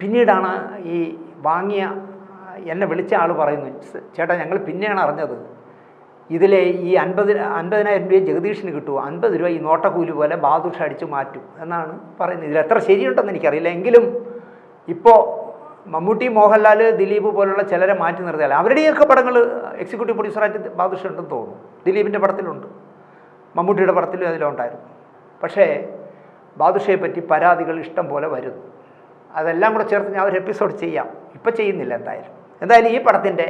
പിന്നീടാണ് ഈ വാങ്ങിയ എന്നെ വിളിച്ച ആൾ പറയുന്നു, ചേട്ടാ ഞങ്ങൾ പിന്നെയാണ് അറിഞ്ഞത് ഇതിലെ ഈ 50,000 രൂപ ജഗദീഷിന് കിട്ടുമോ, 50 രൂപ ഈ നോട്ടക്കൂലി പോലെ ബാദുഷ അടിച്ച് മാറ്റും എന്നാണ് പറയുന്നത്. ഇതിൽ എത്ര ശരിയുണ്ടെന്ന് എനിക്കറിയില്ല. എങ്കിലും ഇപ്പോൾ മമ്മൂട്ടി, മോഹൻലാൽ, ദിലീപ് പോലുള്ള ചിലരെ മാറ്റി നിർത്തിയാൽ അവരുടെയൊക്കെ പടങ്ങൾ എക്സിക്യൂട്ടീവ് പ്രൊഡ്യൂസറായിട്ട് ബാദുഷ ഉണ്ടെന്ന് തോന്നുന്നു. ദിലീപിൻ്റെ പടത്തിലുണ്ട്, മമ്മൂട്ടിയുടെ പടത്തിലും അതിലുണ്ടായിരുന്നു. പക്ഷേ ബാദുഷയെ പറ്റി പരാതികൾ ഇഷ്ടം പോലെ വരുന്നു. അതെല്ലാം കൂടെ ചേർത്ത് ഞാൻ ഒരു എപ്പിസോഡ് ചെയ്യാം, ഇപ്പം ചെയ്യുന്നില്ല. എന്തായാലും ഈ പടത്തിൻ്റെ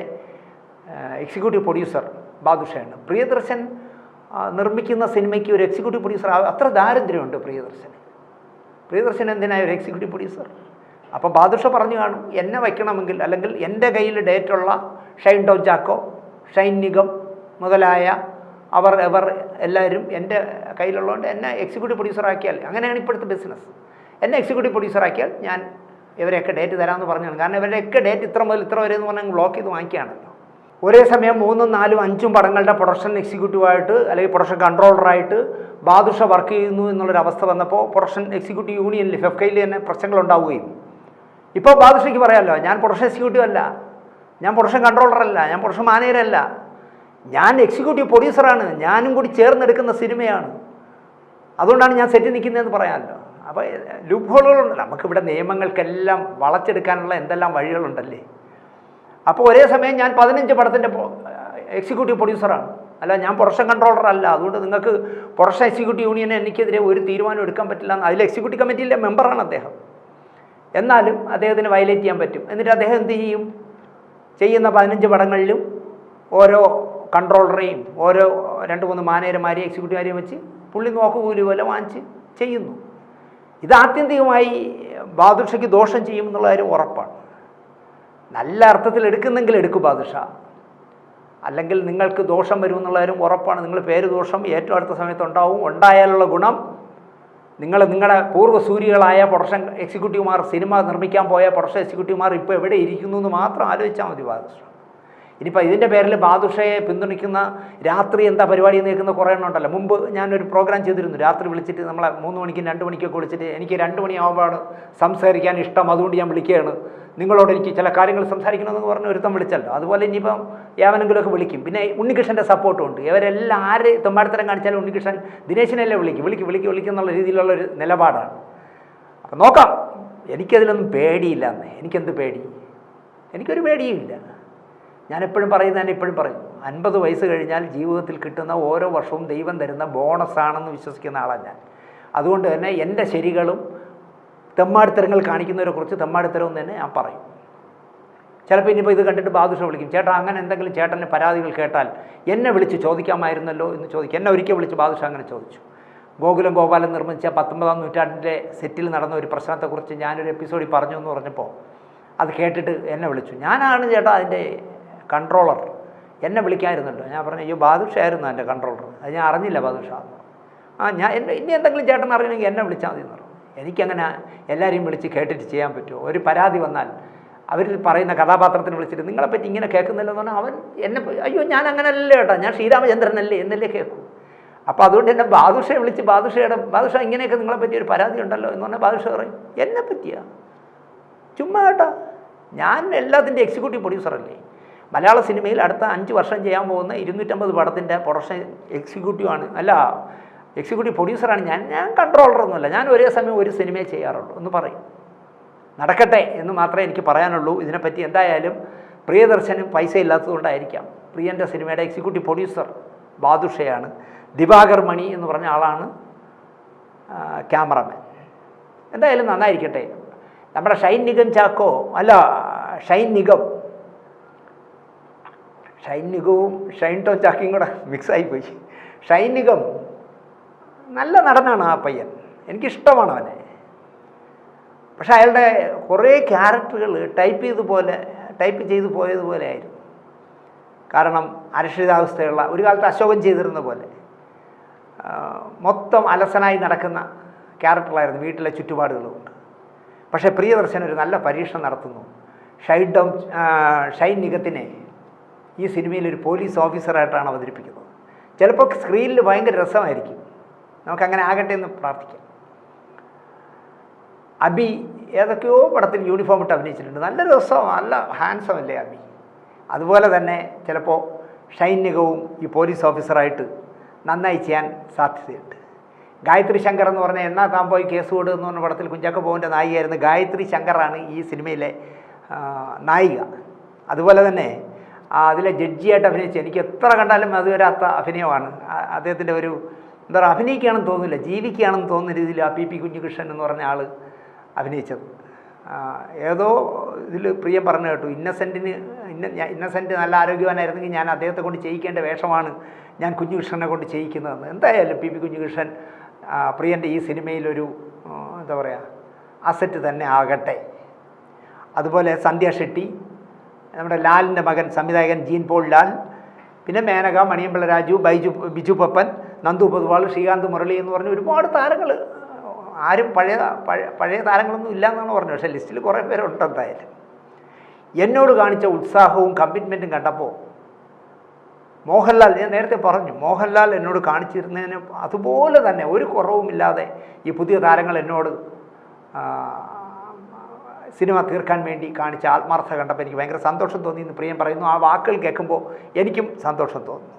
എക്സിക്യൂട്ടീവ് പ്രൊഡ്യൂസർ ബാദുഷയാണ്. പ്രിയദർശൻ നിർമ്മിക്കുന്ന സിനിമയ്ക്ക് ഒരു എക്സിക്യൂട്ടീവ് പ്രൊഡ്യൂസർ അത്ര ദാരിദ്ര്യമുണ്ട് പ്രിയദർശൻ എന്തിനായ ഒരു എക്സിക്യൂട്ടീവ് പ്രൊഡ്യൂസർ? അപ്പോൾ ബാദുഷ പറഞ്ഞു കാണും, എന്നെ വയ്ക്കണമെങ്കിൽ, അല്ലെങ്കിൽ എൻ്റെ കയ്യിൽ ഡേറ്റുള്ള ഷൈൻ ടോം ചാക്കോ, ഷൈൻ നിഗം മുതലായ അവർ എല്ലാവരും എൻ്റെ കയ്യിലുള്ളതുകൊണ്ട് എന്നെ എക്സിക്യൂട്ടീവ് പ്രൊഡ്യൂസറാക്കിയാൽ, അങ്ങനെയാണ് ഇപ്പോഴത്തെ ബിസിനസ്, എന്നെ എക്സിക്യൂട്ടീവ് പ്രൊഡ്യൂസറാക്കിയാൽ ഞാൻ ഇവരെയൊക്കെ ഡേറ്റ് തരാമെന്ന് പറഞ്ഞാണ്. കാരണം ഇവരുടെയൊക്കെ ഡേറ്റ് ഇത്ര മുതൽ ഇത്ര വരെ എന്ന് പറഞ്ഞാൽ ബ്ലോക്ക് ചെയ്ത് വാങ്ങിക്കുകയാണല്ലോ. ഒരേ സമയം 3, 4, 5 പടങ്ങളുടെ പ്രൊഡക്ഷൻ എക്സിക്യൂട്ടീവായിട്ട് അല്ലെങ്കിൽ പ്രൊഡക്ഷൻ കൺട്രോളറായിട്ട് ബാദുഷ വർക്ക് ചെയ്യുന്നു എന്നുള്ളൊരവസ്ഥ വന്നപ്പോൾ പ്രൊഡക്ഷൻ എക്സിക്യൂട്ടീവ് യൂണിയനിൽ ഫെഫ്കയിൽ തന്നെ പ്രശ്നങ്ങളുണ്ടാവുകയും, ഇപ്പോൾ ബാദുഷയ്ക്ക് പറയാമല്ലോ, ഞാൻ പ്രൊഡക്ഷൻ എക്സിക്യൂട്ടീവ് അല്ല, ഞാൻ പ്രൊഡക്ഷൻ കൺട്രോളറല്ല, ഞാൻ പ്രൊഡക്ഷൻ മാനേജരല്ല, ഞാൻ എക്സിക്യൂട്ടീവ് പ്രൊഡ്യൂസറാണ്, ഞാനും കൂടി ചേർന്നെടുക്കുന്ന സിനിമയാണ്, അതുകൊണ്ടാണ് ഞാൻ സെറ്റിൽ നിൽക്കുന്നതെന്ന് പറയാമല്ലോ. അപ്പോൾ ലൂപ്പ് ഹോളുകളുണ്ട്. നമുക്കിവിടെ നിയമങ്ങൾക്കെല്ലാം വളച്ചെടുക്കാനുള്ള എന്തെല്ലാം വഴികളുണ്ടല്ലേ. അപ്പോൾ ഒരേ സമയം ഞാൻ 15 പടത്തിൻ്റെ എക്സിക്യൂട്ടീവ് പ്രൊഡ്യൂസറാണ്, അല്ല ഞാൻ പ്രൊഡക്ഷൻ കൺട്രോളറല്ല. അതുകൊണ്ട് നിങ്ങൾക്ക് പ്രൊഡക്ഷൻ എക്സിക്യൂട്ടീവ് യൂണിയനെ എനിക്കെതിരെ ഒരു തീരുമാനം എടുക്കാൻ പറ്റില്ല. അതിൽ എക്സിക്യൂട്ടീവ് കമ്മിറ്റിയിലെ മെമ്പറാണ് അദ്ദേഹം. എന്നാലും അദ്ദേഹത്തിന് വയലേറ്റ് ചെയ്യാൻ പറ്റും. എന്നിട്ട് അദ്ദേഹം എന്ത് ചെയ്യും? ചെയ്യുന്ന 15 പടങ്ങളിലും ഓരോ കൺട്രോളറെയും ഓരോ 2-3 മാനേജർമാരെയും എക്സിക്യൂട്ടീവുകാരെയും വെച്ച് പുള്ളി നോക്കുകൂലി പോലെ വാങ്ങിച്ച് ചെയ്യുന്നു. ഇത് ആത്യന്തികമായി ബാദുഷയ്ക്ക് ദോഷം ചെയ്യുമെന്നുള്ള കാര്യം ഉറപ്പാണ്. നല്ല അർത്ഥത്തിൽ എടുക്കുന്നെങ്കിൽ എടുക്കും ബാദുഷ, അല്ലെങ്കിൽ നിങ്ങൾക്ക് ദോഷം വരുമെന്നുള്ള കാര്യം ഉറപ്പാണ്. നിങ്ങൾ പേര് ദോഷം ഏറ്റവും അടുത്ത സമയത്ത് ഉണ്ടാവും. ഉണ്ടായാലുള്ള ഗുണം, നിങ്ങളുടെ പൂർവ്വസൂരികളായ പ്രൊഡക്ഷൻ എക്സിക്യൂട്ടീവുമാർ, സിനിമ നിർമ്മിക്കാൻ പോയ പ്രൊഡക്ഷൻ എക്സിക്യൂട്ടീവുമാർ ഇപ്പോൾ എവിടെ ഇരിക്കുന്നു എന്ന് മാത്രം ആലോചിച്ചാൽ മതി ബാദുഷ. ഇനിയിപ്പോൾ ഇതിൻ്റെ പേരിൽ ബാദുഷയെ പിന്തുണയ്ക്കുന്ന രാത്രി എന്താ പരിപാടി നിൽക്കുന്ന കുറേ എണ്ണം ഉണ്ടല്ലോ. മുമ്പ് ഞാനൊരു പ്രോഗ്രാം ചെയ്തിരുന്നു, രാത്രി വിളിച്ചിട്ട് നമ്മളെ 3 മണിക്കും 2 മണിക്കൊക്കെ വിളിച്ചിട്ട്, എനിക്ക് 2 മണിയാകുമ്പോഴാണ് സംസാരിക്കാൻ ഇഷ്ടം, അതുകൊണ്ട് ഞാൻ വിളിക്കുകയാണ്, നിങ്ങളോട് എനിക്ക് ചില കാര്യങ്ങൾ സംസാരിക്കണമെന്ന് പറഞ്ഞ് ഒരുത്തം വിളിച്ചല്ലോ. അതുപോലെ ഇനിയിപ്പം ഏവനെങ്കിലുമൊക്കെ വിളിക്കും. പിന്നെ ഉണ്ണികൃഷ്ണൻ്റെ സപ്പോർട്ടും ഉണ്ട്. ഇവരെല്ലാം ആര് തെമ്മാടിത്തരം കാണിച്ചാലും ഉണ്ണികൃഷ്ണൻ ദിനേശിനെല്ലാം വിളിക്കും എന്നുള്ള രീതിയിലുള്ളൊരു നിലപാടാണ്. അപ്പം നോക്കാം. എനിക്കതിലൊന്നും പേടിയില്ല. എനിക്കെന്ത് പേടി? എനിക്കൊരു പേടിയുമില്ല. ഞാൻ എപ്പോഴും പറയുന്നതന്നെ ഇപ്പോഴും പറയും, 50 വയസ്സ് കഴിഞ്ഞാൽ ജീവിതത്തിൽ കിട്ടുന്ന ഓരോ വർഷവും ദൈവം തരുന്ന ബോണസാണെന്ന് വിശ്വസിക്കുന്ന ആളാണ് ഞാൻ. അതുകൊണ്ട് തന്നെ എൻ്റെ ശരികളും തെമ്മാടിത്തരങ്ങൾ കാണിക്കുന്നവരെക്കുറിച്ച് തെമ്മാടിത്തരം തന്നെ ഞാൻ പറയും. ചിലപ്പോൾ ഇനിയിപ്പോൾ ഇത് കണ്ടിട്ട് ബാദുഷ വിളിക്കും, ചേട്ടാ അങ്ങനെ എന്തെങ്കിലും ചേട്ടൻ്റെ പരാതികൾ കേട്ടാൽ എന്നെ വിളിച്ച് ചോദിക്കാമായിരുന്നല്ലോ എന്ന് ചോദിക്കും. എന്നെ ഒരിക്കൽ വിളിച്ച് ബാദുഷ അങ്ങനെ ചോദിച്ചു. ഗോകുലം ഗോപാലൻ നിർമ്മിച്ച 19-ാം നൂറ്റാണ്ടിൻ്റെ സെറ്റിൽ നടന്ന ഒരു പ്രശ്നത്തെക്കുറിച്ച് ഞാനൊരു എപ്പിസോഡിൽ പറഞ്ഞു എന്ന് പറഞ്ഞപ്പോൾ അത് കേട്ടിട്ട് എന്നെ വിളിച്ചു. ഞാനാണ് ചേട്ടാ അതിൻ്റെ കൺട്രോളർ, എന്നെ വിളിക്കാമായിരുന്നല്ലോ. ഞാൻ പറഞ്ഞു, അയ്യോ ബാദുഷ ആയിരുന്നു എൻ്റെ കൺട്രോളർ, അത് ഞാൻ അറിഞ്ഞില്ല ബാദുഷ. ഞാൻ ഇനി എന്തെങ്കിലും ചേട്ടൻ അറിയണമെങ്കിൽ എന്നെ വിളിച്ചാൽ മതി എന്ന് പറഞ്ഞു. എനിക്കങ്ങനെ എല്ലാവരെയും വിളിച്ച് കേട്ടിട്ട് ചെയ്യാൻ പറ്റുമോ? ഒരു പരാതി വന്നാൽ അവർ പറയുന്ന കഥാപാത്രത്തിന് വിളിച്ചിട്ട് നിങ്ങളെപ്പറ്റി ഇങ്ങനെ കേൾക്കുന്നില്ലെന്ന് പറഞ്ഞാൽ അവൻ എന്നെ, അയ്യോ ഞാൻ അങ്ങനെയല്ലേ കേട്ടോ, ഞാൻ ശ്രീരാമചന്ദ്രനല്ലേ എന്നല്ലേ കേൾക്കും. അപ്പോൾ അതുകൊണ്ട് എന്നെ ബാദുഷയെ വിളിച്ച് ബാദുഷ ഇങ്ങനെയൊക്കെ നിങ്ങളെപ്പറ്റി ഒരു പരാതി ഉണ്ടല്ലോ എന്ന് പറഞ്ഞാൽ ബാദുഷ പറയും, എന്നെ പറ്റിയാ ചുമ്മാ കേട്ടോ, ഞാൻ എല്ലാത്തിൻ്റെ എക്സിക്യൂട്ടീവ് പ്രൊഡ്യൂസറല്ലേ. മലയാള സിനിമയിൽ അടുത്ത 5 വർഷം ചെയ്യാൻ പോകുന്ന 250 പടത്തിൻ്റെ പ്രൊഡക്ഷൻ എക്സിക്യൂട്ടീവാണ്, അല്ല എക്സിക്യൂട്ടീവ് പ്രൊഡ്യൂസറാണ് ഞാൻ കൺട്രോളറൊന്നുമല്ല. ഞാൻ ഒരേ സമയം ഒരു സിനിമയെ ചെയ്യാറുള്ളൂ എന്ന് പറയും. നടക്കട്ടെ എന്ന് മാത്രമേ എനിക്ക് പറയാനുള്ളൂ. ഇതിനെപ്പറ്റി എന്തായാലും പ്രിയദർശനും പൈസ ഇല്ലാത്തതുകൊണ്ടായിരിക്കാം പ്രിയൻ്റെ സിനിമയുടെ എക്സിക്യൂട്ടീവ് പ്രൊഡ്യൂസർ ബാദുഷയാണ്. ദിവാകർ മണി എന്ന് പറഞ്ഞ ആളാണ് ക്യാമറമാൻ. എന്തായാലും നന്നായിരിക്കട്ടെ. നമ്മുടെ ഷൈൻ നിഗം ചാക്കോ, അല്ല ഷൈൻ നിഗവും ഷൈൻ ടോം ചാക്കയും കൂടെ മിക്സായിപ്പോയി. ഷൈൻ നിഗം നല്ല നടനാണ് ആ പയ്യൻ, എനിക്കിഷ്ടമാണ് അവനെ. പക്ഷെ അയാളുടെ കുറേ ക്യാരക്ടറുകൾ ടൈപ്പ് ചെയ്തു പോയതുപോലെ ആയിരുന്നു. കാരണം അരക്ഷിതാവസ്ഥയുള്ള, ഒരു കാലത്ത് അശോകൻ ചെയ്തിരുന്ന പോലെ മൊത്തം അലസനായി നടക്കുന്ന ക്യാരക്ടറായിരുന്നു വീട്ടിലെ ചുറ്റുപാടുകളുമുണ്ട്. പക്ഷേ പ്രിയദർശൻ ഒരു നല്ല പരീക്ഷണം നടത്തുന്നു. ഷൈൻ നിഗത്തിനെ ഈ സിനിമയിൽ ഒരു പോലീസ് ഓഫീസറായിട്ടാണ് അവതരിപ്പിക്കുന്നത്. ചിലപ്പോൾ സ്ക്രീനിൽ ഭയങ്കര രസമായിരിക്കും. നമുക്കങ്ങനെ ആകട്ടെ എന്ന് പ്രാർത്ഥിക്കാം. അബി ഏതൊക്കെയോ പടത്തിൽ യൂണിഫോം ഇട്ട് അഭിനയിച്ചിട്ടുണ്ട്. നല്ല രസമാണ്, നല്ല ഹാൻസം അല്ലേ അഭി. അതുപോലെ തന്നെ ചിലപ്പോൾ ഷൈൻ നിഗവും ഈ പോലീസ് ഓഫീസറായിട്ട് നന്നായി ചെയ്യാൻ സാധ്യതയുണ്ട്. ഗായത്രി ശങ്കർ എന്ന് പറഞ്ഞാൽ എന്നാ താൻ പോയി കേസ് കൊടു എന്ന് പറഞ്ഞ പടത്തിൽ കുഞ്ചാക്കോ ബോബൻ്റെ നായികയായിരുന്നു ഗായത്രി ശങ്കറാണ് ഈ സിനിമയിലെ നായിക. അതുപോലെ തന്നെ അതിലെ ജഡ്ജിയായിട്ട് അഭിനയിച്ച് എനിക്ക് എത്ര കണ്ടാലും അത് വരാത്ത അഭിനയമാണ് അദ്ദേഹത്തിൻ്റെ. ഒരു എന്താ പറയുക, അഭിനയിക്കുകയാണെന്ന് തോന്നുന്നില്ല, ജീവിക്കുകയാണെന്ന് തോന്നുന്ന രീതിയിൽ ആ പി കുഞ്ഞികൃഷ്ണൻ എന്ന് പറഞ്ഞ ആൾ അഭിനയിച്ചത്. ഏതോ ഇതിൽ പ്രിയം പറഞ്ഞു കേട്ടു, ഇന്നസെൻറ്റ് നല്ല ആരോഗ്യവാനായിരുന്നെങ്കിൽ ഞാൻ അദ്ദേഹത്തെ കൊണ്ട് ചെയ്യിക്കേണ്ട വേഷമാണ് ഞാൻ കുഞ്ഞികൃഷ്ണനെ കൊണ്ട് ചെയ്യിക്കുന്നതെന്ന്. എന്തായാലും പി കുഞ്ഞികൃഷ്ണൻ പ്രിയൻ്റെ ഈ സിനിമയിലൊരു എന്താ പറയുക അസറ്റ് തന്നെ ആകട്ടെ. അതുപോലെ സന്ധ്യ ഷെട്ടി, നമ്മുടെ ലാലിൻ്റെ മകൻ സംവിധായകൻ ജീൻ പോൾ ലാൽ, പിന്നെ മേനക, മണിയമ്പിള്ള രാജു, ബിജു പപ്പൻ, നന്ദു പൊതുവാൾ, ശ്രീകാന്ത് മുരളി എന്ന് പറഞ്ഞ ഒരുപാട് താരങ്ങൾ. ആരും പഴയ താരങ്ങളൊന്നും ഇല്ല എന്നാണ് പറഞ്ഞത്, പക്ഷേ ലിസ്റ്റിൽ കുറേ പേരുണ്ട്. എന്തായാലും എന്നോട് കാണിച്ച ഉത്സാഹവും കമ്മിറ്റ്മെൻറ്റും കണ്ടപ്പോൾ മോഹൻലാൽ, ഞാൻ നേരത്തെ പറഞ്ഞു, മോഹൻലാൽ എന്നോട് കാണിച്ചിരുന്നതിന് അതുപോലെ തന്നെ ഒരു കുറവുമില്ലാതെ ഈ പുതിയ താരങ്ങൾ എന്നോട് സിനിമ തീർക്കാൻ വേണ്ടി കാണിച്ച ആത്മാർത്ഥത കണ്ടപ്പോൾ എനിക്ക് ഭയങ്കര സന്തോഷം തോന്നി എന്ന് പ്രിയം പറയുന്നു. ആ വാക്കുകൾ കേൾക്കുമ്പോൾ എനിക്കും സന്തോഷം തോന്നുന്നു.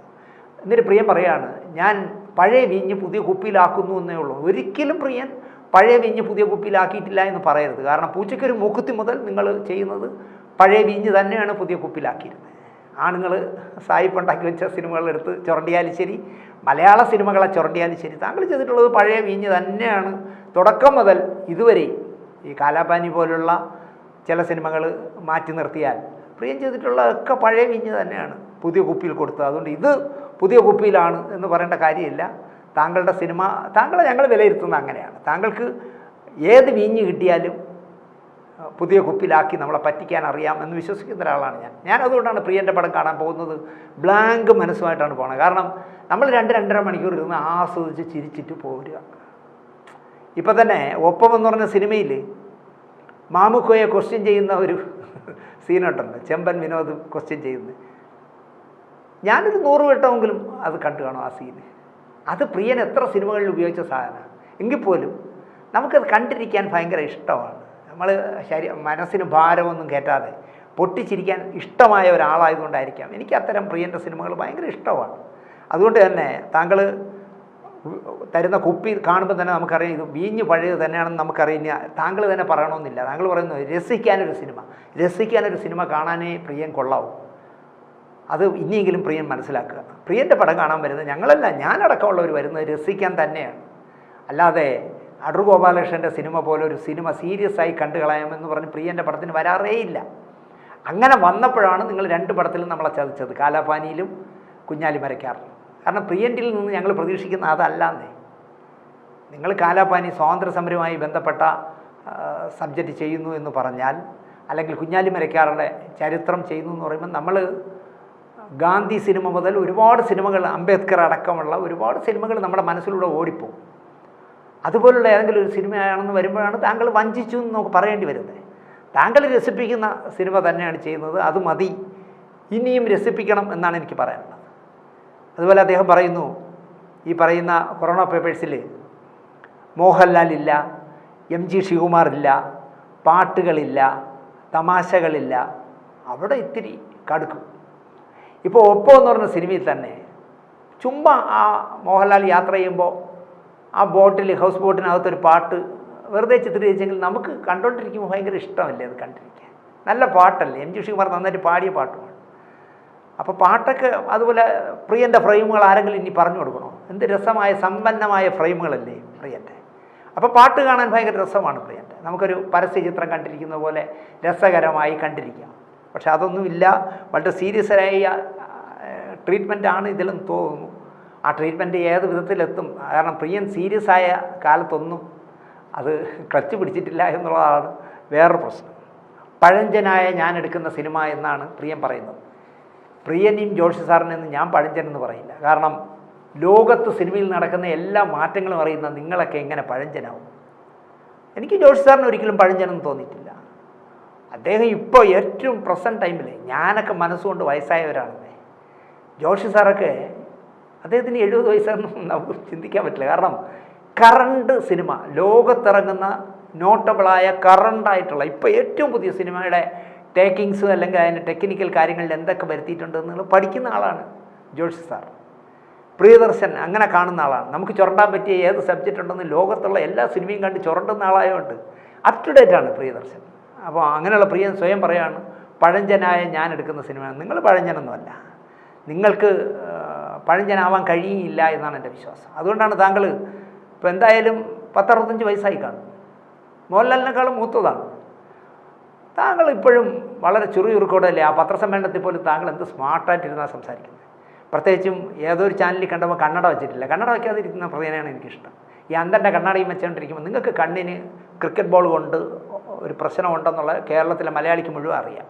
എന്നിട്ട് പ്രിയം പറയാണ്, ഞാൻ പഴയ വീഞ്ഞ് പുതിയ കുപ്പിയിലാക്കുന്നു എന്നേ ഉള്ളൂ. ഒരിക്കലും പ്രിയൻ പഴയ വീഞ്ഞ് പുതിയ കുപ്പിയിലാക്കിയിട്ടില്ല എന്ന് പറയരുത്. കാരണം പൂച്ചയ്ക്കൊരു മൂക്കുത്തി മുതൽ നിങ്ങൾ ചെയ്യുന്നത് പഴയ വീഞ്ഞ് തന്നെയാണ് പുതിയ കുപ്പിയിലാക്കിയിരുന്നത്. ആണുങ്ങൾ സായിപ്പ് ഉണ്ടാക്കി വെച്ച സിനിമകളെടുത്ത് ചുരണ്ടിയാലും ശരി, മലയാള സിനിമകളെ ചുരണ്ടിയാലും ശരി, താങ്കൾ ചെയ്തിട്ടുള്ളത് പഴയ വീഞ്ഞ് തന്നെയാണ് തുടക്കം മുതൽ ഇതുവരെ. ഈ കാലാപാനി പോലുള്ള ചില സിനിമകൾ മാറ്റി നിർത്തിയാൽ പ്രിയം ചെയ്തിട്ടുള്ളതൊക്കെ പഴയ വീഞ്ഞ് തന്നെയാണ് പുതിയ കുപ്പിയിൽ കൊടുത്തത്. അതുകൊണ്ട് ഇത് പുതിയ കുപ്പിയിലാണ് എന്ന് പറയേണ്ട കാര്യമില്ല. താങ്കളുടെ സിനിമ, താങ്കളെ ഞങ്ങൾ വിലയിരുത്തുന്നത് അങ്ങനെയാണ്. താങ്കൾക്ക് ഏത് വീഞ്ഞ് കിട്ടിയാലും പുതിയ കുപ്പിയിലാക്കി നമ്മളെ പറ്റിക്കാൻ അറിയാം എന്ന് വിശ്വസിക്കുന്ന ഒരാളാണ് ഞാൻ. അതുകൊണ്ടാണ് പ്രിയൻ്റെ പടം കാണാൻ പോകുന്നത് ബ്ലാങ്ക് മനസ്സുമായിട്ടാണ് പോകുന്നത്. കാരണം നമ്മൾ 2-2.5 മണിക്കൂർ ഇരുന്ന് ആസ്വദിച്ച് ചിരിച്ചിട്ട് പോരുക. ഇപ്പം തന്നെ ഒപ്പം എന്ന് പറഞ്ഞ സിനിമയിൽ മാമുക്കോയെ ക്വസ്റ്റ്യൻ ചെയ്യുന്ന ഒരു സീനുണ്ടല്ലോ, ചെമ്പൻ വിനോദ് ക്വസ്റ്റ്യൻ ചെയ്യുന്നത്. ഞാനൊരു 100 വട്ടമെങ്കിലും അത് കണ്ടു കാണും ആ സീന്. അത് പ്രിയൻ എത്ര സിനിമകളിൽ ഉപയോഗിച്ച സാധനമാണ്. എങ്കിൽ പോലും നമുക്കത് കണ്ടിരിക്കാൻ ഭയങ്കര ഇഷ്ടമാണ്. നമ്മൾ മനസ്സിന് ഭാരമൊന്നും കയറ്റാതെ പൊട്ടിച്ചിരിക്കാൻ ഇഷ്ടമായ ഒരാളായതുകൊണ്ടായിരിക്കാം എനിക്ക് അത്തരം പ്രിയൻ്റെ സിനിമകൾ ഭയങ്കര ഇഷ്ടമാണ്. അതുകൊണ്ട് തന്നെ താങ്കൾ തരുന്ന കുപ്പി കാണുമ്പോൾ തന്നെ നമുക്കറിയാം ഇത് വീഞ്ഞ് പഴയത് തന്നെയാണെന്ന് നമുക്കറിയാം. താങ്കൾ തന്നെ പറയണമെന്നില്ല. താങ്കൾ പറയുന്നത് രസിക്കാനൊരു സിനിമ കാണാനേ പ്രിയൻ കൊള്ളാവും. അത് ഇനിയെങ്കിലും പ്രിയൻ മനസ്സിലാക്കുക. പ്രിയൻ്റെ പടം കാണാൻ വരുന്നത് ഞങ്ങളല്ല, ഞാനടക്കമുള്ളവർ വരുന്നത് രസിക്കാൻ തന്നെയാണ്. അല്ലാതെ അടൂർ ഗോപാലകൃഷ്ണൻ്റെ സിനിമ പോലെ ഒരു സിനിമ സീരിയസ് ആയി കണ്ടു കളയാമെന്ന് പറഞ്ഞ് പ്രിയൻ്റെ പടത്തിന് വരാറേയില്ല. അങ്ങനെ വന്നപ്പോഴാണ് നിങ്ങൾ 2 പടത്തിലും നമ്മളെ ചതിച്ചത്, കാലാപാനിയിലും കുഞ്ഞാലി മരക്കാറിലും. കാരണം പ്രിയൻ്റിൽ നിന്ന് ഞങ്ങൾ പ്രതീക്ഷിക്കുന്ന അതല്ലാന്നേ. നിങ്ങൾ കാലാപാനി സ്വാതന്ത്ര്യ സമരവുമായി ബന്ധപ്പെട്ട സബ്ജക്റ്റ് ചെയ്യുന്നു എന്ന് പറഞ്ഞാൽ, അല്ലെങ്കിൽ കുഞ്ഞാലി മരക്കാറുടെ ചരിത്രം ചെയ്യുന്നു എന്ന് പറയുമ്പോൾ, നമ്മൾ ഗാന്ധി സിനിമ മുതൽ ഒരുപാട് സിനിമകൾ, അംബേദ്കർ അടക്കമുള്ള ഒരുപാട് സിനിമകൾ നമ്മുടെ മനസ്സിലൂടെ ഓടിപ്പോവും. അതുപോലുള്ള ഏതെങ്കിലും ഒരു സിനിമയാണെന്ന് വരുമ്പോഴാണ് താങ്കൾ വഞ്ചിച്ചു എന്ന് നമുക്ക് പറയേണ്ടി വരുന്നത്. താങ്കൾ രസിപ്പിക്കുന്ന സിനിമ തന്നെയാണ് ചെയ്യുന്നത്, അത് മതി, ഇനിയും രസിപ്പിക്കണം എന്നാണ് എനിക്ക് പറയാനുള്ളത്. അതുപോലെ അദ്ദേഹം പറയുന്നു, ഈ പറയുന്ന കൊറോണ പേപ്പേഴ്സിൽ മോഹൻലാലില്ല, MG ശ്രീകുമാറില്ല, പാട്ടുകളില്ല, തമാശകളില്ല. അവിടെ ഇത്തിരി കടുക്കും. ഇപ്പോൾ ഒപ്പം എന്ന് പറഞ്ഞ സിനിമയിൽ തന്നെ ചുമ്മാ ആ മോഹൻലാൽ യാത്ര ചെയ്യുമ്പോൾ ആ ബോട്ടിൽ, ഹൗസ് ബോട്ടിനകത്തൊരു പാട്ട് വെറുതെ ചിത്രീകരിച്ചെങ്കിൽ നമുക്ക് കണ്ടുകൊണ്ടിരിക്കുമ്പോൾ ഭയങ്കര ഇഷ്ടമല്ലേ അത് കണ്ടിരിക്കാൻ. നല്ല പാട്ടല്ലേ, MG ശ്രീകുമാർ നന്നായിട്ട് പാടിയ പാട്ടുമാണ്. അപ്പോൾ പാട്ടൊക്കെ അതുപോലെ പ്രിയൻ്റെ ഫ്രെയിമുകൾ ആരെങ്കിലും ഇനി പറഞ്ഞു കൊടുക്കണോ? എന്ത് രസമായ സമ്പന്നമായ ഫ്രെയിമുകളല്ലേ പ്രിയൻ്റെ. അപ്പോൾ പാട്ട് കാണാൻ ഭയങ്കര രസമാണ് പ്രിയൻ്റെ. നമുക്കൊരു പരസ്യ ചിത്രം കണ്ടിരിക്കുന്ന പോലെ രസകരമായി കണ്ടിരിക്കാം. പക്ഷെ അതൊന്നുമില്ല, വളരെ സീരിയസായ ട്രീറ്റ്മെൻറ്റാണ് ഇതിലും തോന്നുന്നു. ആ ട്രീറ്റ്മെൻറ്റ് ഏത് വിധത്തിലെത്തും? കാരണം പ്രിയൻ സീരിയസ് ആയ കാലത്തൊന്നും അത് ക്ലച്ച് പിടിച്ചിട്ടില്ല എന്നുള്ളതാണ് വേറൊരു പ്രശ്നം. പഴഞ്ചനായ ഞാൻ എടുക്കുന്ന സിനിമ എന്നാണ് പ്രിയൻ പറയുന്നത്. പ്രിയനെയും ജോഷി സാറിനെന്ന് ഞാൻ പഴഞ്ചനെന്ന് പറയില്ല. കാരണം ലോകത്ത് സിനിമയിൽ നടക്കുന്ന എല്ലാ മാറ്റങ്ങളും അറിയുന്ന നിങ്ങളൊക്കെ എങ്ങനെ പഴഞ്ചനാവും? എനിക്ക് ജോഷി സാറിന് ഒരിക്കലും പഴഞ്ചനെന്ന് തോന്നിയിട്ടില്ല. അദ്ദേഹം ഇപ്പോൾ ഏറ്റവും പ്രസൻറ്റ് ടൈമിൽ, ഞാനൊക്കെ മനസ്സുകൊണ്ട് വയസ്സായവരാണെന്നേ. ജോഷി സാറൊക്കെ അദ്ദേഹത്തിന് 70 വയസ്സൊന്നും നമുക്ക് ചിന്തിക്കാൻ പറ്റില്ല. കാരണം കറണ്ട് സിനിമ, ലോകത്തിറങ്ങുന്ന നോട്ടബിളായ കറണ്ടായിട്ടുള്ള ഇപ്പോൾ ഏറ്റവും പുതിയ സിനിമയുടെ ടേക്കിങ്സ് അല്ലെങ്കിൽ അതിൻ്റെ ടെക്നിക്കൽ കാര്യങ്ങളിൽ എന്തൊക്കെ വരുത്തിയിട്ടുണ്ടെന്ന് പഠിക്കുന്ന ആളാണ് ജോഷി സാർ. പ്രിയദർശൻ അങ്ങനെ കാണുന്ന ആളാണ്. നമുക്ക് ചുരണ്ടാൻ പറ്റിയ ഏത് സബ്ജക്റ്റ് ഉണ്ടെന്ന് ലോകത്തുള്ള എല്ലാ സിനിമയും കണ്ട് ചുരണ്ടുന്ന ആളായതുകൊണ്ട് അപ് ടു ഡേറ്റ് ആണ് പ്രിയദർശൻ. അപ്പോൾ അങ്ങനെയുള്ള പ്രിയൻ സ്വയം പറയാണ്, പഴഞ്ചനായ ഞാൻ എടുക്കുന്ന സിനിമയാണ്. നിങ്ങൾ പഴഞ്ചനൊന്നുമല്ല, നിങ്ങൾക്ക് പഴഞ്ചനാവാൻ കഴിയില്ല എന്നാണ് എൻ്റെ വിശ്വാസം. അതുകൊണ്ടാണ് താങ്കൾ ഇപ്പോൾ എന്തായാലും 10-65 വയസ്സായി കാണും. മോഹൻലാലിനേക്കാളും മൂത്തതാണ്. താങ്കൾ ഇപ്പോഴും വളരെ ചുറുചുറുക്കോടല്ലേ ആ പത്രസമ്മേളനത്തിൽ പോലും താങ്കൾ എന്ത് സ്മാർട്ടായിട്ടിരുന്നാൽ സംസാരിക്കുന്നത്. പ്രത്യേകിച്ചും ഏതൊരു ചാനലിൽ കണ്ടപ്പോൾ കണ്ണട വെച്ചിട്ടില്ല. കണ്ണട വയ്ക്കാതിരിക്കുന്ന പ്രിയനാണ് എനിക്കിഷ്ടം. ഈ അന്തൻ്റെ കണ്ണടയും വെച്ചുകൊണ്ടിരിക്കുമ്പോൾ നിങ്ങൾക്ക് കണ്ണിന് ക്രിക്കറ്റ് ബോൾ കൊണ്ട് ഒരു പ്രശ്നമുണ്ടെന്നുള്ള കേരളത്തിലെ മലയാളിക്ക് മുഴുവൻ അറിയാം.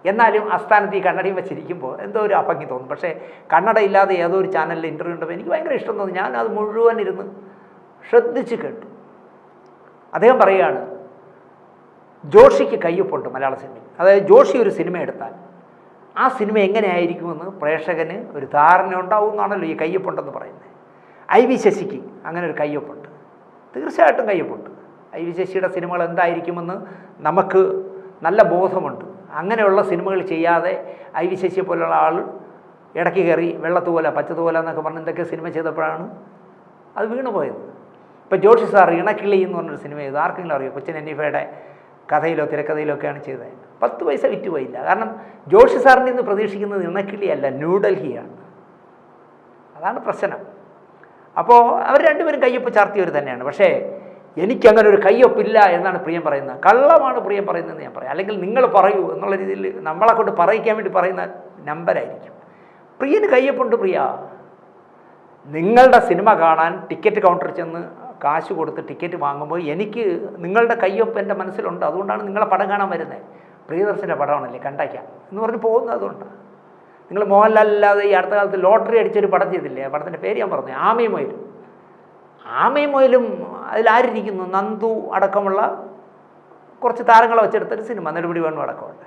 എന്നാലും ആസ്ഥാനത്ത് ഈ കണ്ണടയും വെച്ചിരിക്കുമ്പോൾ എന്തോ ഒരു അപങ്ങി തോന്നും. പക്ഷേ കണ്ണടയില്ലാതെ ഏതോ ഒരു ചാനലിൽ ഇൻ്റർവ്യൂ ഉണ്ടപ്പോൾ എനിക്ക് ഭയങ്കര ഇഷ്ടം തോന്നി. ഞാൻ അത് മുഴുവൻ ഇരുന്ന് ശ്രദ്ധിച്ച് കേട്ടു. അദ്ദേഹം പറയുകയാണ്, ജോഷിക്ക് കയ്യൊപ്പുണ്ട് മലയാള സിനിമയിൽ. അതായത് ജോഷി ഒരു സിനിമ എടുത്താൽ ആ സിനിമ എങ്ങനെയായിരിക്കുമെന്ന് പ്രേക്ഷകന് ഒരു ധാരണ ഉണ്ടാവും എന്നാണല്ലോ ഈ കയ്യൊപ്പുണ്ടെന്ന് പറയുന്നത്. IV ശശിക്ക് അങ്ങനെ ഒരു കയ്യൊപ്പുണ്ട്, തീർച്ചയായിട്ടും കയ്യൊപ്പുണ്ട്. IV ശശിയുടെ സിനിമകൾ എന്തായിരിക്കുമെന്ന് നമുക്ക് നല്ല ബോധമുണ്ട്. അങ്ങനെയുള്ള സിനിമകൾ ചെയ്യാതെ IV ശശിയെ പോലുള്ള ആൾ ഇടയ്ക്ക് കയറി വെള്ളത്തുപോലെ പച്ചത്തുപോലെ എന്നൊക്കെ പറഞ്ഞ് എന്തൊക്കെ സിനിമ ചെയ്തപ്പോഴാണ് അത് വീണു പോയത്. ഇപ്പോൾ ജോഷി സാർ ഇണക്കിളി എന്ന് പറഞ്ഞൊരു സിനിമ ചെയ്തു. ആർക്കെങ്കിലും അറിയോ? കൊച്ചിൻ അനീഫയുടെ കഥയിലോ തിരക്കഥയിലോ ഒക്കെയാണ് ചെയ്തത്. 10 പൈസ വിറ്റ് പോയില്ല. കാരണം ജോഷി സാറിൻ്റെ നിന്ന് പ്രതീക്ഷിക്കുന്നത് ഇണക്കിളിയല്ല, ന്യൂഡൽഹിയാണ്. അതാണ് പ്രശ്നം. അപ്പോൾ അവർ രണ്ടുപേരും കയ്യൊപ്പ് ചാർത്തിയവർ തന്നെയാണ്. പക്ഷേ എനിക്കങ്ങനെ ഒരു കയ്യൊപ്പില്ല എന്നാണ് പ്രിയം പറയുന്നത്. കള്ളമാണ് പ്രിയം പറയുന്നതെന്ന് ഞാൻ പറയാം. അല്ലെങ്കിൽ നിങ്ങൾ പറയൂ എന്നുള്ള രീതിയിൽ നമ്മളെ കൊണ്ട് പറയിക്കാൻ വേണ്ടി പറയുന്ന നമ്പരായിരിക്കും. പ്രിയന് കയ്യൊപ്പുണ്ട്. പ്രിയ, നിങ്ങളുടെ സിനിമ കാണാൻ ടിക്കറ്റ് കൗണ്ടറിൽ ചെന്ന് കാശ് കൊടുത്ത് ടിക്കറ്റ് വാങ്ങുമ്പോൾ എനിക്ക് നിങ്ങളുടെ കയ്യൊപ്പ് എൻ്റെ മനസ്സിലുണ്ട്. അതുകൊണ്ടാണ് നിങ്ങളെ പടം കാണാൻ വരുന്നത്. പ്രിയദർശൻ്റെ പടമാണല്ലേ, കണ്ടേക്കാം എന്ന് പറഞ്ഞ് പോകുന്നത്. അതുകൊണ്ടാണ് നിങ്ങൾ മോഹൻലാലില്ലാതെ ഈ അടുത്ത കാലത്ത് ലോട്ടറി അടിച്ചൊരു പടം ചെയ്തില്ലേ, ആ പടത്തിൻ്റെ പേര് ഞാൻ പറഞ്ഞു, ആമയും മൊയിലും. ആമയും മൊയിലും അതിലാരിയിരിക്കുന്നു? നന്ദു അടക്കമുള്ള കുറച്ച് താരങ്ങളെ വെച്ചെടുത്തൊരു സിനിമ, നെടുമുടി വേണു അടക്കമുണ്ട്.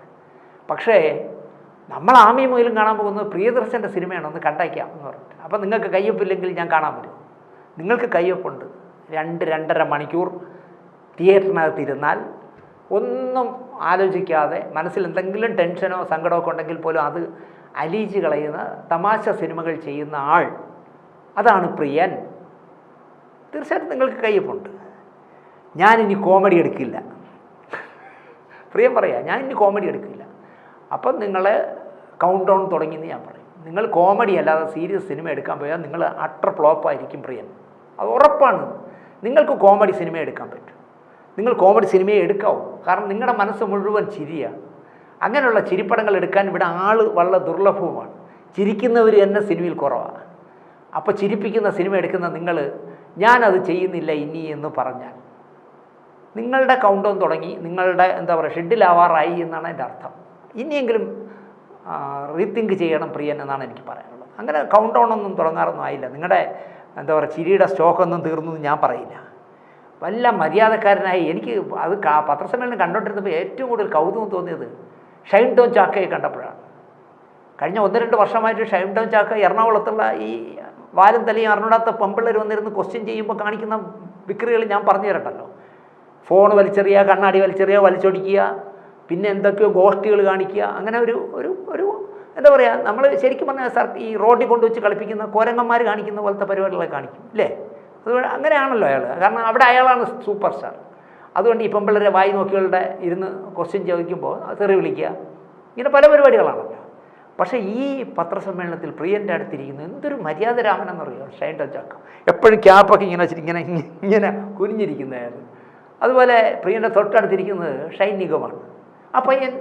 പക്ഷേ നമ്മൾ ആമയും മൊയിലും കാണാൻ പോകുന്നത് പ്രിയദർശൻ്റെ സിനിമയാണ്, ഒന്ന് കണ്ടേക്കാം എന്ന് പറഞ്ഞിട്ട്. അപ്പം നിങ്ങൾക്ക് കയ്യൊപ്പില്ലെങ്കിൽ ഞാൻ കാണാൻ പറ്റും. നിങ്ങൾക്ക് കയ്യൊപ്പുണ്ട്. 2-2.5 മണിക്കൂർ തിയേറ്ററിനകത്തിരുന്നാൽ ഒന്നും ആലോചിക്കാതെ മനസ്സിൽ എന്തെങ്കിലും ടെൻഷനോ സങ്കടമൊക്കെ ഉണ്ടെങ്കിൽ പോലും അത് അലിയിച്ച് കളയുന്ന തമാശ സിനിമകൾ ചെയ്യുന്ന ആൾ, അതാണ് പ്രിയൻ. തീർച്ചയായിട്ടും നിങ്ങൾക്ക് കയ്യൊപ്പുണ്ട്. ഞാനിനി കോമഡി എടുക്കില്ല. പ്രിയൻ പറയാം, ഞാനിനി കോമഡി എടുക്കില്ല. അപ്പം നിങ്ങളെ കൗണ്ട് ഡൗൺ തുടങ്ങിയെന്ന് ഞാൻ പറയും. നിങ്ങൾ കോമഡി അല്ലാതെ സീരിയസ് സിനിമ എടുക്കാൻ പോയാൽ നിങ്ങൾ അട്ടർ ഫ്ലോപ്പായിരിക്കും പ്രിയൻ. അത് ഉറപ്പാണ്. നിങ്ങൾക്ക് കോമഡി സിനിമ എടുക്കാൻ പറ്റും. നിങ്ങൾ കോമഡി സിനിമയെ എടുക്കാവൂ. കാരണം നിങ്ങളുടെ മനസ്സ് മുഴുവൻ ചിരിയാണ്. അങ്ങനെയുള്ള ചിരിപ്പടങ്ങൾ എടുക്കാൻ ഇവിടെ ആൾ വളരെ ദുർലഭവുമാണ്. ചിരിക്കുന്നവർ തന്നെ സിനിമയിൽ കുറവാണ്. അപ്പോൾ ചിരിപ്പിക്കുന്ന സിനിമ എടുക്കുന്ന നിങ്ങൾ ഞാനത് ചെയ്യുന്നില്ല ഇനി എന്ന് പറഞ്ഞാൽ നിങ്ങളുടെ കൗണ്ട് ഡൗൺ തുടങ്ങി, നിങ്ങളുടെ എന്താ പറയുക ഷെഡിലാവാറായി എന്നാണ് എൻ്റെ അർത്ഥം. ഇനിയെങ്കിലും റീതിങ്ക് ചെയ്യണം പ്രിയൻ എന്നാണ് എനിക്ക് പറയാനുള്ളത്. അങ്ങനെ കൗണ്ട് ഡൗൺ ഒന്നും തുടങ്ങാറൊന്നും ആയില്ല. നിങ്ങളുടെ എന്താ പറയുക ചിരിയുടെ സ്റ്റോക്കൊന്നും തീർന്നു ഞാൻ പറയില്ല. വല്ല മര്യാദക്കാരനായി എനിക്ക് അത് പത്രസമ്മേളനം കണ്ടുകൊണ്ടിരുന്നപ്പോൾ ഏറ്റവും കൂടുതൽ കൗതുകം തോന്നിയത് ഷൈൻ ടോം ചാക്കയെ കണ്ടപ്പോഴാണ്. കഴിഞ്ഞ 1-2 വർഷമായിട്ട് ഷൈൻ ടോം ചാക്ക എറണാകുളത്തുള്ള ഈ വാലും തലയും അറിഞ്ഞൂടാത്ത പെമ്പിള്ളേർ വന്നിരുന്ന് ക്വസ്റ്റ്യൻ ചെയ്യുമ്പോൾ കാണിക്കുന്ന വിക്രികൾ ഞാൻ പറഞ്ഞു തരണ്ടല്ലോ. ഫോൺ വലിച്ചെറിയുക, കണ്ണാടി വലിച്ചെറിയുക, വലിച്ചൊടിക്കുക, പിന്നെ എന്തൊക്കെയോ ഗോഷ്ഠികൾ കാണിക്കുക. അങ്ങനെ ഒരു എന്താ പറയുക, നമ്മൾ ശരിക്കും പറഞ്ഞാൽ ഈ റോഡിൽ കൊണ്ടുവച്ച് കളിപ്പിക്കുന്ന കോരങ്ങന്മാർ കാണിക്കുന്ന പോലത്തെ പരിപാടികളെ കാണിക്കും അല്ലേ. അതുകൊണ്ട് അങ്ങനെയാണല്ലോ അയാൾ. കാരണം അവിടെ അയാളാണ് സൂപ്പർ സ്റ്റാർ. അതുകൊണ്ട് ഈ പെമ്പിള്ളേരെ വായി നോക്കികളുടെ ഇരുന്ന് ക്വസ്റ്റ്യൻ ചോദിക്കുമ്പോൾ തെറി വിളിക്കുക, ഇങ്ങനെ പല പരിപാടികളാണല്ലോ. പക്ഷേ ഈ പത്രസമ്മേളനത്തിൽ പ്രിയൻ്റെ അടുത്തിരിക്കുന്നത് എന്തൊരു മര്യാദ രാമനെന്നറിയോ ഷൈൻ ടോം ചാക്ക. എപ്പോഴും ക്യാപ്പൊക്കെ ഇങ്ങനെ വെച്ചിട്ട് ഇങ്ങനെ കുനിഞ്ഞിരിക്കുന്നതായിരുന്നു. അതുപോലെ പ്രിയൻ്റെ തൊട്ടടുത്തിരിക്കുന്നത് ഷൈൻ നിഗമാണ്. ആ പയ്യൻ